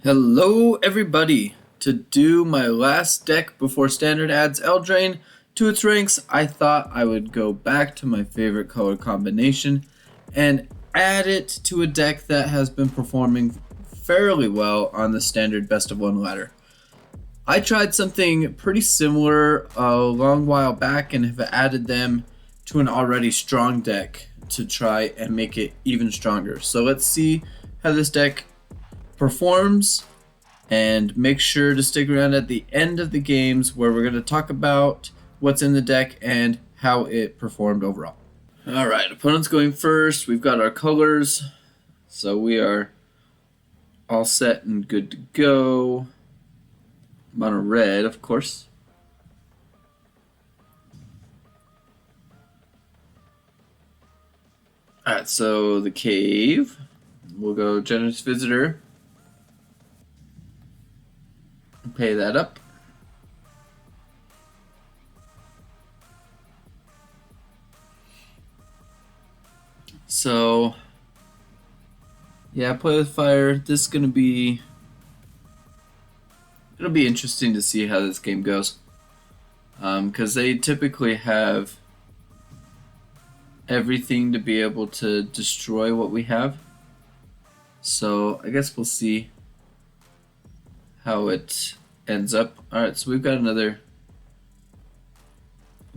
Hello everybody! To do my last deck before Standard adds Eldraine to its ranks, I thought I would go back to my favorite color combination and add it to a deck that has been performing fairly well on the Standard Best of One ladder. I tried something pretty similar a long while back and have added them to an already strong deck to try and make it even stronger. So let's see how this deck performs, and make sure to stick around at the end of the games where we're going to talk about what's in the deck and how it performed overall. Alright, opponent's going first. We've got our colors, so we are all set and good to go. Mono red, of course. Alright, so the cave. We'll go Generous Visitor. Pay that up. So, yeah, play with fire. This is gonna be. It'll be interesting to see how this game goes, because they typically have everything to be able to destroy what we have. So I guess we'll see how it ends up. Alright, so we've got another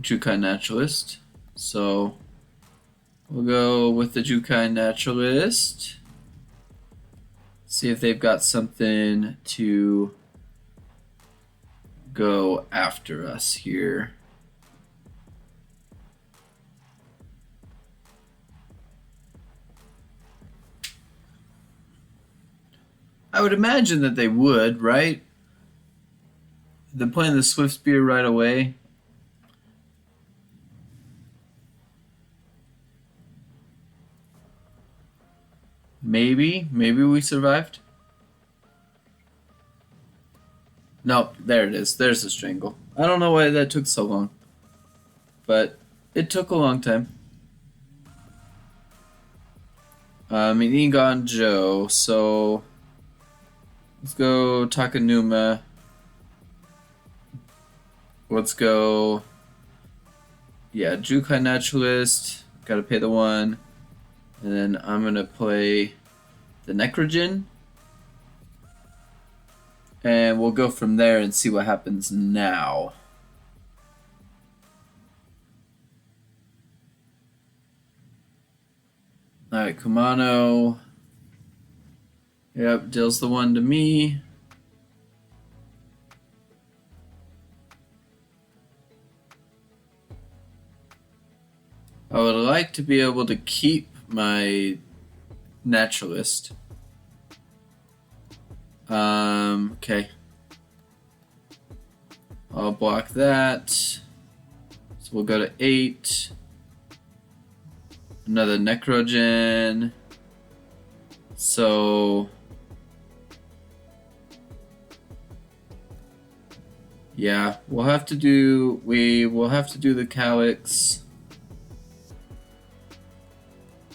Jukai Naturalist. So we'll go with the Jukai Naturalist. See if they've got something to go after us here. I would imagine that they would, right? They're playing the Swift Spear right away. Maybe we survived. Nope, there it is. There's the Strangle. I don't know why that took so long, but it took a long time. Eiganjo, so let's go Takanuma. Let's go, yeah, Jukai Naturalist. Gotta pay the one. And then I'm gonna play the Necrogen. And we'll go from there and see what happens now. Alright, Kumano. Yep, deals the one to me. I would like to be able to keep my Naturalist. Okay. I'll block that. So we'll go to 8. Another Necrogen. So yeah, we will have to do the Calix.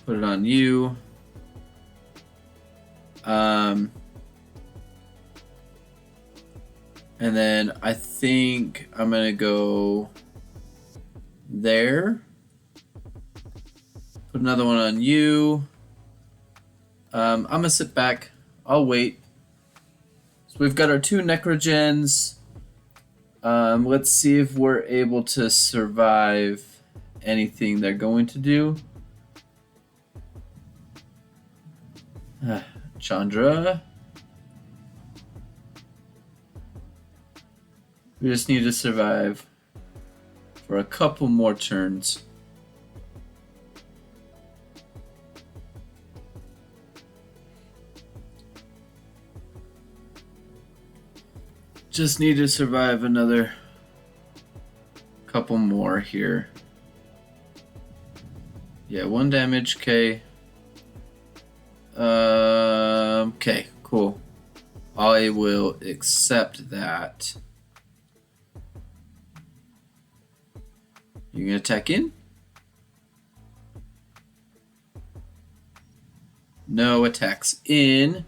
Put it on you. And then I think I'm gonna go there. Put another one on you. I'm gonna sit back. I'll wait. So we've got our 2 Necrogens. Let's see if we're able to survive anything they're going to do. Chandra. We just need to survive for a couple more turns. Just need to survive another couple more here. Yeah, 1 damage, okay. Okay, cool. I will accept that. You gonna attack in? No attacks in.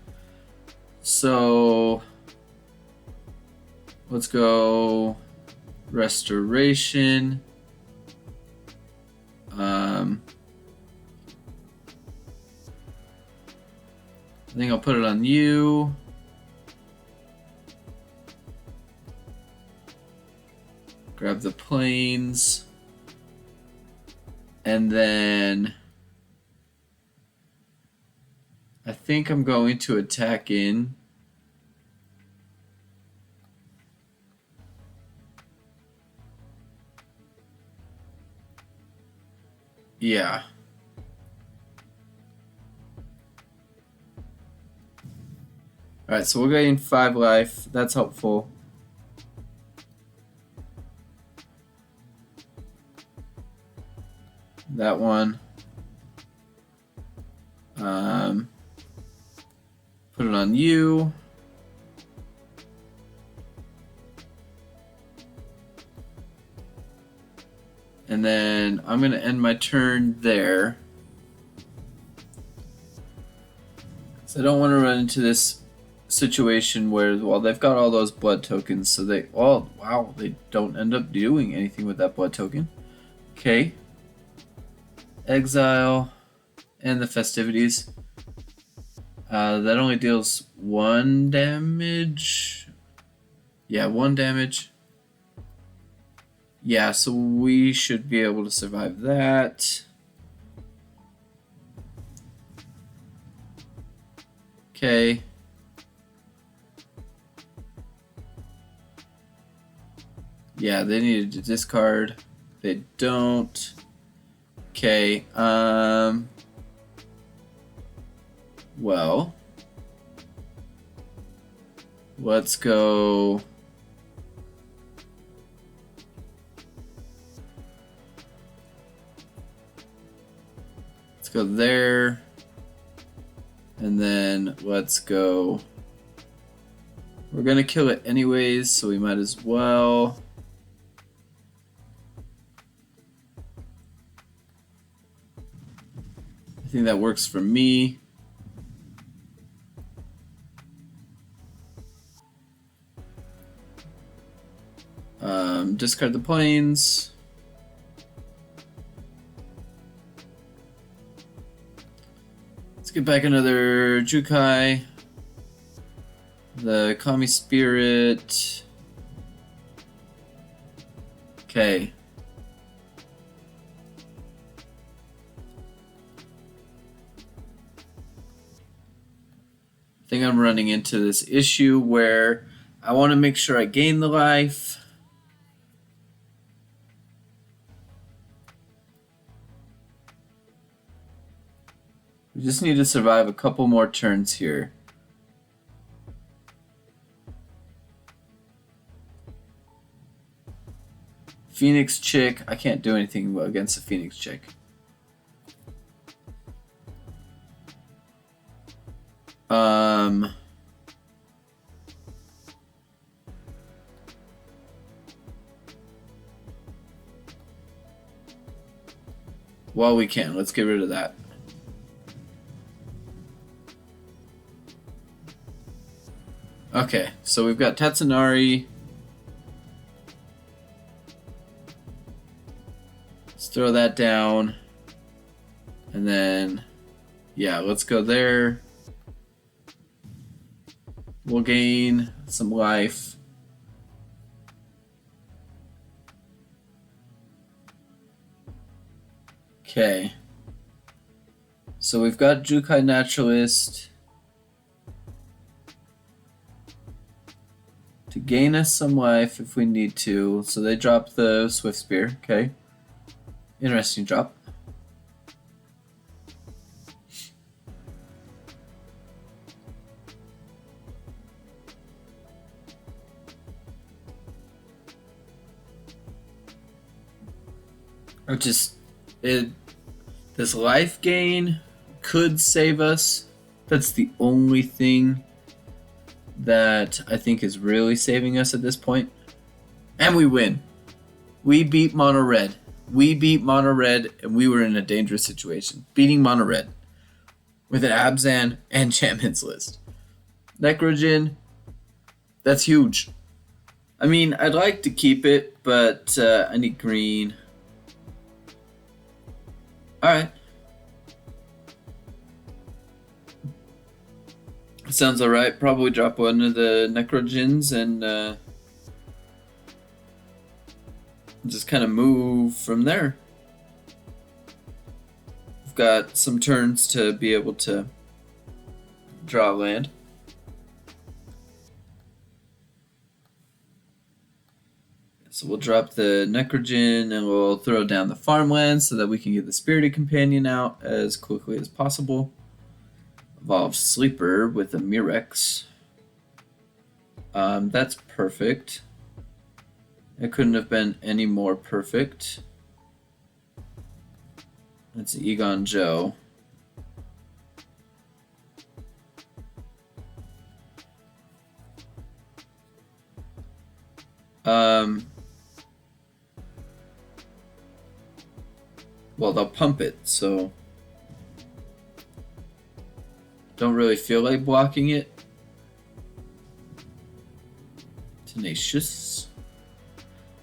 So let's go Restoration. I think I'll put it on you. Grab the planes. And then I think I'm going to attack in. Yeah. Alright, so we're getting 5 life. That's helpful. That one. Put it on you. And then I'm going to end my turn there. So I don't want to run into this situation where, well, they've got all those blood tokens, so they, oh, wow, they don't end up doing anything with that blood token. Okay. Exile and the festivities. That only deals 1 damage. Yeah, 1 damage. Yeah, so we should be able to survive that. Okay. Yeah, they needed to discard. They don't. Okay, well, let's go. Let's go there. And then let's go. We're gonna kill it anyways, so we might as well. I think that works for me. Discard the planes. Let's get back another Jukai. The Kami Spirit. Okay. I think I'm running into this issue where I want to make sure I gain the life. We just need to survive a couple more turns here. Phoenix Chick. I can't do anything against the Phoenix Chick. Well, we can. Let's get rid of that. Okay, so we've got Tatsunari. Let's throw that down. And then, yeah, let's go there. We'll gain some life. Okay. So we've got Jukai Naturalist to gain us some life if we need to. So they drop the Swift Spear. Okay. Interesting drop. This life gain could save us. That's the only thing that I think is really saving us at this point. And we win. We beat Mono Red. We beat Mono Red, and we were in a dangerous situation. Beating Mono Red with an Abzan Enchantments list. Necrogen, that's huge. I mean, I'd like to keep it, but I need green. Alright. Sounds alright. Probably drop one of the Necrogens and just kind of move from there. We've got some turns to be able to draw land. So we'll drop the Necrogen and we'll throw down the farmland so that we can get the Spirited Companion out as quickly as possible. Evolve Sleeper with a Mirex. That's perfect. It couldn't have been any more perfect. That's Eiganjo. Well, they'll pump it, so don't really feel like blocking it. Tenacious.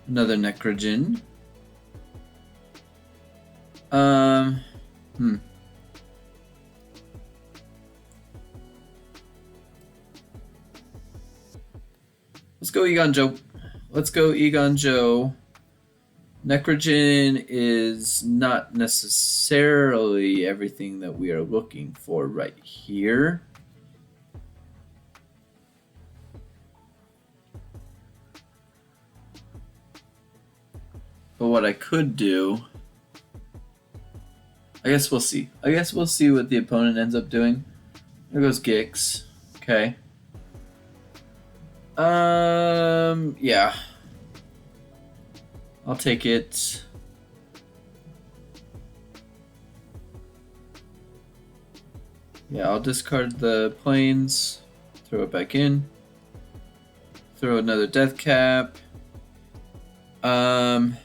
Another Necrogen. Let's go Eiganjo. Let's go Eiganjo. Necrogen is not necessarily everything that we are looking for right here. But what I could do, I guess we'll see. I guess we'll see what the opponent ends up doing. There goes Gix. Okay. Yeah. I'll take it. Yeah, I'll discard the planes, throw it back in, throw another Death Cap. And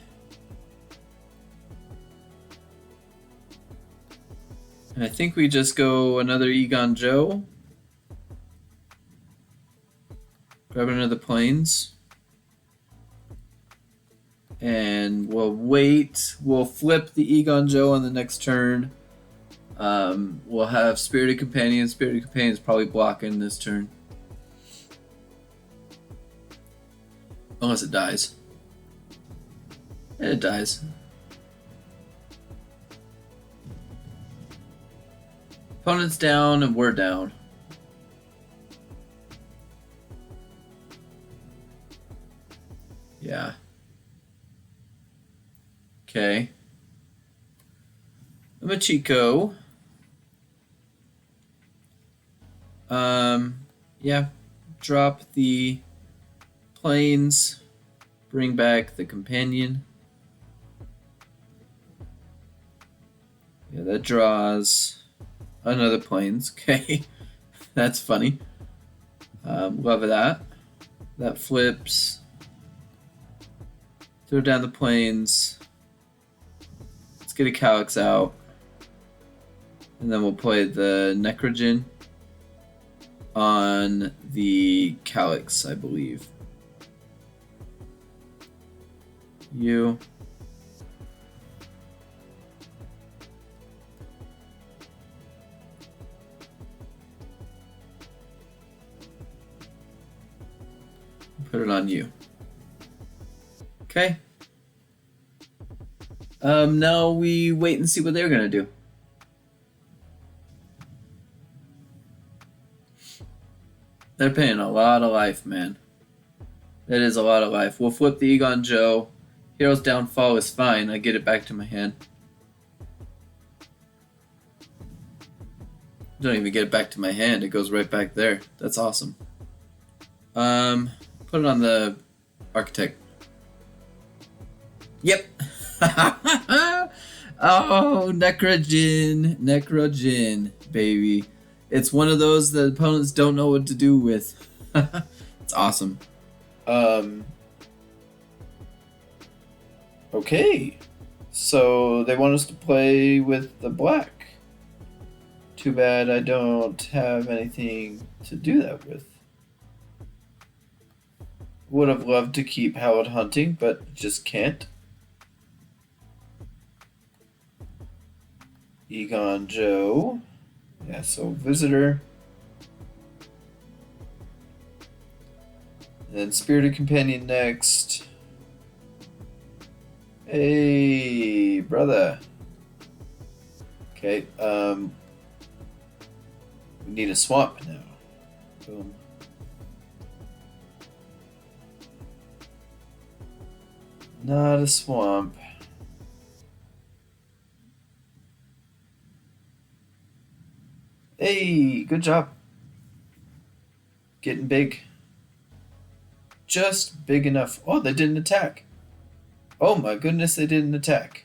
I think we just go another Eiganjo. Grab another planes. And we'll wait. We'll flip the Eiganjo on the next turn. We'll have Spirited Companion. Spirited Companion is probably blocking this turn. Unless it dies. And it dies. Opponent's down and we're down. Yeah. Okay. Michiko. Yeah. Drop the planes. Bring back the companion. Yeah, that draws another planes. Okay. That's funny. Love that. That flips. Throw down the planes. Let's get a Calix out. And then we'll play the Necrogen on the Calix, I believe. You. Put it on you. Okay. Now we wait and see what they're gonna do. They're paying a lot of life, man. That is a lot of life. We'll flip the Eiganjo. Hero's Downfall is fine. I get it back to my hand. Don't even get it back to my hand. It goes right back there. That's awesome. Put it on the Architect. Yep. Oh, Necrogen, baby. It's one of those that opponents don't know what to do with. It's awesome. Okay. So they want us to play with the black. Too bad I don't have anything to do that with. Would have loved to keep Hallowed Haunting, but just can't. Eiganjo. Yeah, so Visitor. And then Spirited Companion next. Hey, brother. Okay, we need a swamp now. Boom. Not a swamp. Hey, good job. Getting big. Just big enough. Oh, they didn't attack. Oh my goodness, they didn't attack.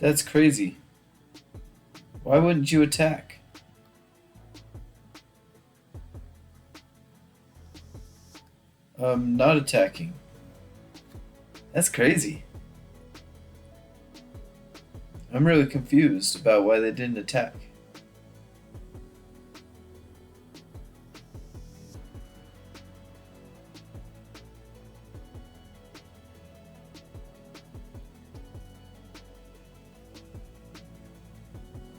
That's crazy. Why wouldn't you attack? Not attacking. That's crazy. I'm really confused about why they didn't attack.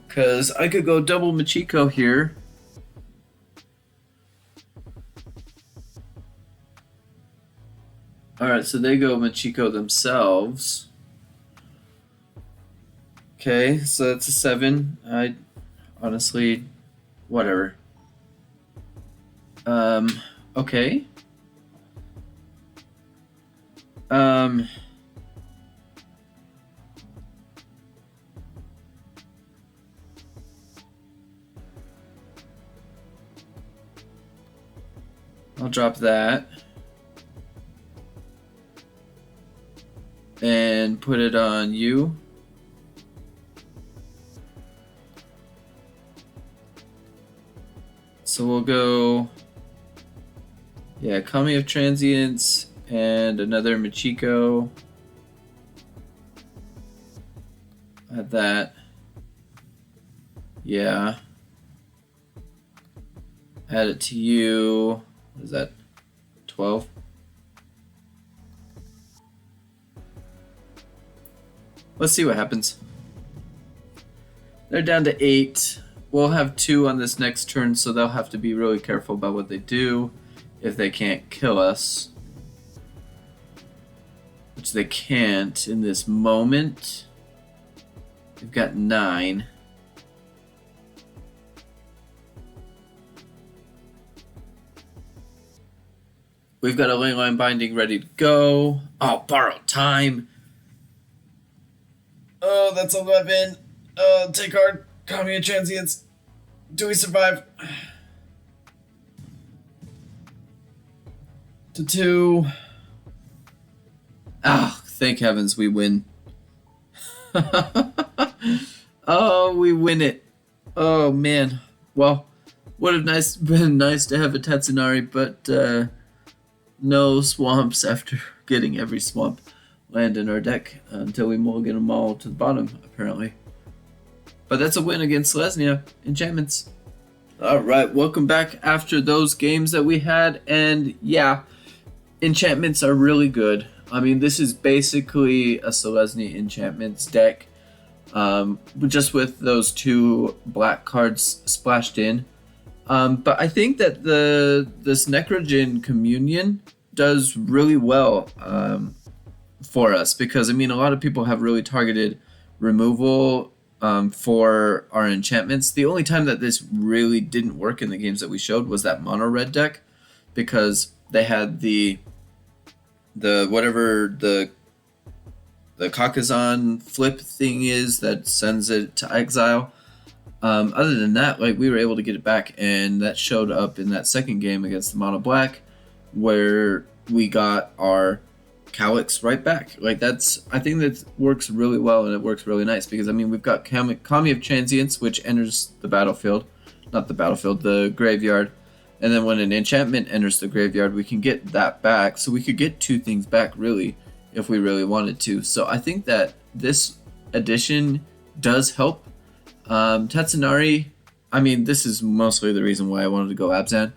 Because I could go double Michiko here. Alright, so they go Michiko themselves. Okay, so that's a 7. I honestly, whatever. Okay. I'll drop that. And put it on you. So we'll go, yeah, Kami of Transience and another Michiko. Add that. Yeah. Add it to you. What is that? 12? Let's see what happens. They're down to 8. We'll have 2 on this next turn, so they'll have to be really careful about what they do if they can't kill us. Which they can't in this moment. They've got 9. We've got a Leyline Binding ready to go. Oh, borrowed time. Oh, that's 11. Take our Kami of Transience. Do we survive? To 2. Ah, thank heavens we win. Oh, we win it. Oh, man. Well, would have been nice to have a Tatsunari, but no swamps after getting every swamp land in our deck until we mulligan them all to the bottom, apparently. But that's a win against Selesnya Enchantments. Alright, welcome back after those games that we had. And yeah, enchantments are really good. I mean, this is basically a Selesnya Enchantments deck. Just with those 2 black cards splashed in. But I think that this Necrogen Communion does really well for us. Because, I mean, a lot of people have really targeted removal for our enchantments. The only time that this really didn't work in the games that we showed was that mono red deck, because they had the whatever the Kakazan flip thing is that sends it to exile. Other than that, like, we were able to get it back, and that showed up in that second game against the mono black, where we got our Calix right back. Like, I think that works really well, and it works really nice because, I mean, we've got Kami of Transience, which enters the battlefield, not the battlefield, the graveyard, And then when an enchantment enters the graveyard, we can get that back. So we could get 2 things back, really, if we really wanted to. So I think that this addition does help. Tatsunari, I mean, this is mostly the reason why I wanted to go Abzan.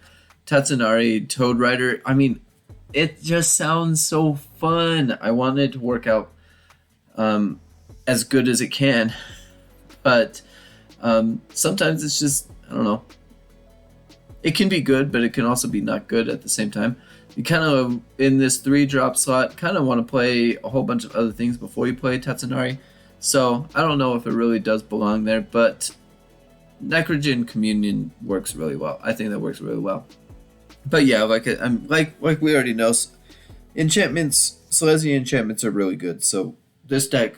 Tatsunari, Toad Rider, I mean, it just sounds so fun. I want it to work out as good as it can. But sometimes it's just, I don't know. It can be good, but it can also be not good at the same time. You kind of, in this 3-drop slot, kind of want to play a whole bunch of other things before you play Tatsunari. So I don't know if it really does belong there, but Necrogen Communion works really well. I think that works really well. But yeah, like we already know, enchantments, Selesnya enchantments are really good. So this deck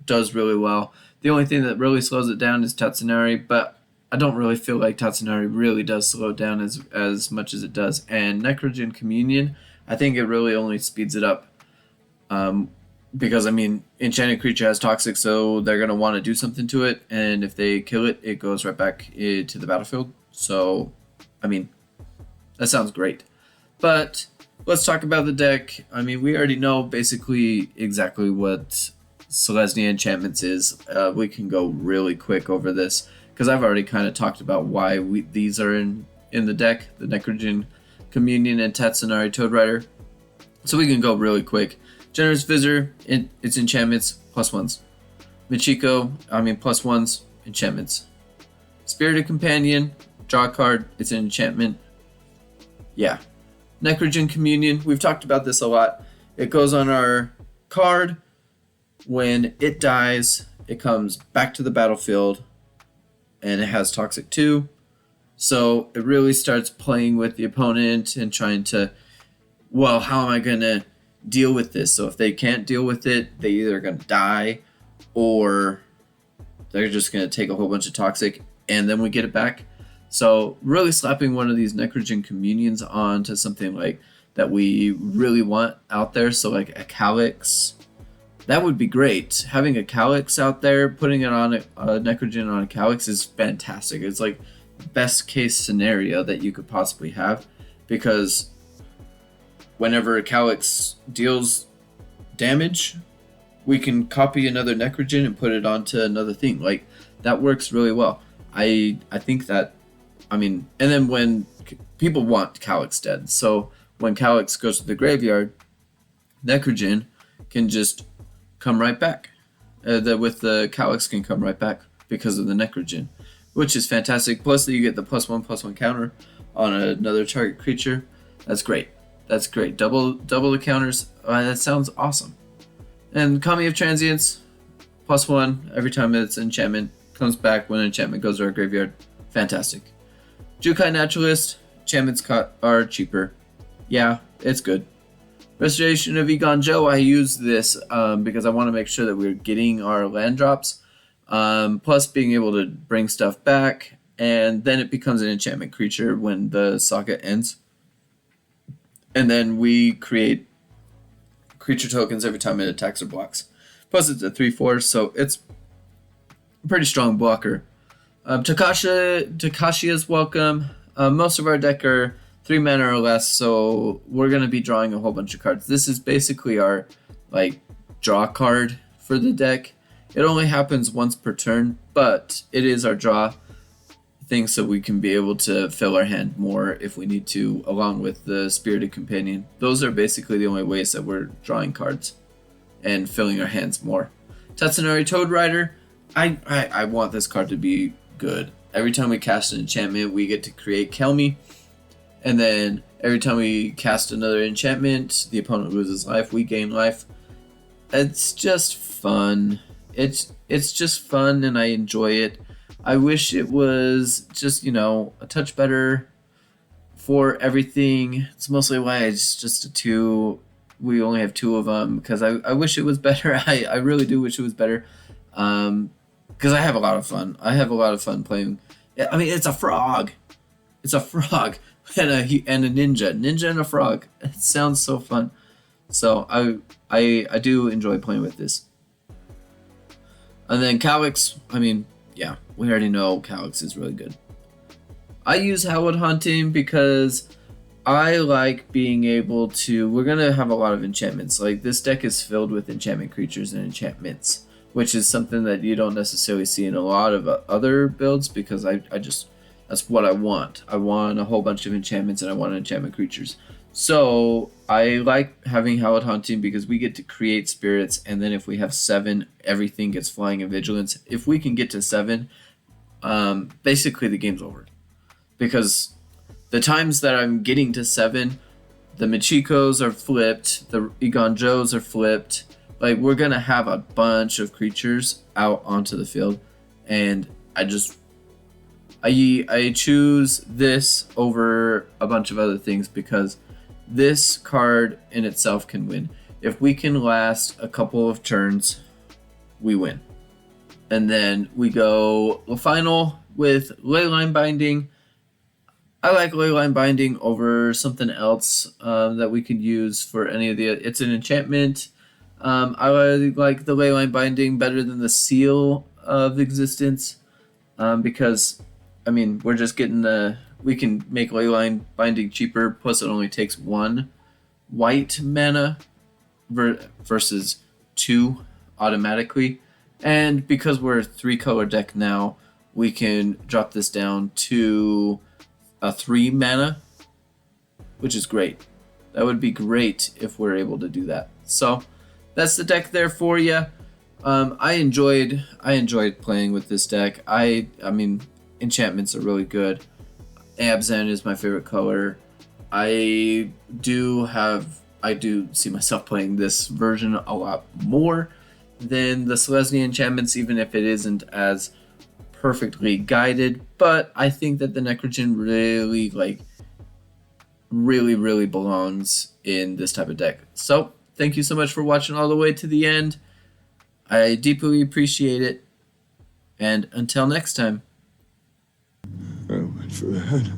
does really well. The only thing that really slows it down is Tatsunari, but I don't really feel like Tatsunari really does slow it down as much as it does. And Necrogen Communion, I think it really only speeds it up. Because, I mean, enchanted creature has toxic, so they're going to want to do something to it. And if they kill it, it goes right back to the battlefield. So, I mean, that sounds great. But let's talk about the deck. I mean, we already know basically exactly what Selesnya Enchantments is. We can go really quick over this, because I've already kind of talked about why these are in the deck, the Necrogen Communion and Tatsunari Toad Rider. So we can go really quick. Generous Visitor, it's enchantments, +1s. Michiko, +1s, enchantments. Spirited Companion, draw a card, it's an enchantment. Yeah. Necrogen Communion, we've talked about this a lot. It goes on our card. When it dies, it comes back to the battlefield, and it has toxic too. So it really starts playing with the opponent and trying to, well, how am I going to deal with this? So if they can't deal with it, they either going to die, or they're just going to take a whole bunch of toxic, and then we get it back. So really slapping one of these Necrogen Communions onto something like that we really want out there. So like a Calix, that would be great. Having a Calix out there, putting it on a Necrogen on a Calix is fantastic. It's like best case scenario that you could possibly have, because whenever a Calix deals damage, we can copy another Necrogen and put it onto another thing. Like, that works really well. I think that, I mean, and then when people want Calix dead, so when Calix goes to the graveyard, Necrogen can just come right back. With the Calix can come right back because of the Necrogen, which is fantastic. Plus, that you get the +1/+1 counter on another target creature. That's great. That's great. Double the counters. That sounds awesome. And Kami of Transience, +1 every time it's enchantment, comes back when an enchantment goes to our graveyard. Fantastic. Jukai Naturalist, enchantments are cheaper. Yeah, it's good. Restoration of Eiganjo, I use this because I want to make sure that we're getting our land drops, plus being able to bring stuff back, and then it becomes an enchantment creature when the saga ends. And then we create creature tokens every time it attacks or blocks. Plus it's a 3/4, so it's a pretty strong blocker. Tocasia is welcome. Most of our deck are 3 mana or less, so we're going to be drawing a whole bunch of cards. This is basically our draw card for the deck. It only happens once per turn, but it is our draw thing, so we can be able to fill our hand more if we need to, along with the Spirited Companion. Those are basically the only ways that we're drawing cards and filling our hands more. Tatsunari Toad Rider, I want this card to be good. Every time we cast an enchantment, we get to create Kami, and then every time we cast another enchantment, the opponent loses life, we gain life. It's just fun. It's just fun, and I enjoy it. I wish it was just, a touch better for everything. It's mostly why it's just a 2. We only have 2 of them, because I wish it was better. I really do wish it was better, because I have a lot of fun. I have a lot of fun playing. I mean, it's a frog. It's a frog and a ninja. Ninja and a frog. It sounds so fun. So I do enjoy playing with this. And then Calix, yeah, we already know Calix is really good. I use Hallowed Haunting because I like being able to. We're gonna have a lot of enchantments. Like this deck is filled with enchantment creatures and enchantments, which is something that you don't necessarily see in a lot of other builds because I just that's what I want. I want a whole bunch of enchantments and I want enchantment creatures. So I like having Hallowed Haunting because we get to create spirits, and then if we have 7, everything gets flying and vigilance. If we can get to 7, basically the game's over because the times that I'm getting to 7, the Michikos are flipped, the Eiganjos are flipped. Like we're gonna have a bunch of creatures out onto the field, and I choose this over a bunch of other things because this card in itself can win. If we can last a couple of turns, we win. And then we go the final with Leyline Binding. I like Leyline Binding over something else that we could use for any of the. It's an enchantment. I like the Leyline Binding better than the Seal of Existence because, I mean, we're just getting the. We can make Leyline Binding cheaper. Plus, it only takes 1 white mana versus 2 automatically. And because we're a 3-color deck now, we can drop this down to a 3 mana, which is great. That would be great if we're able to do that. So that's the deck there for you. I enjoyed playing with this deck. I mean, enchantments are really good. Abzan is my favorite color. I do see myself playing this version a lot more than the Selesnya enchantments, even if it isn't as perfectly guided. But I think that the Necrogen really belongs in this type of deck. So thank you so much for watching all the way to the end. I deeply appreciate it. And until next time. I went for the head.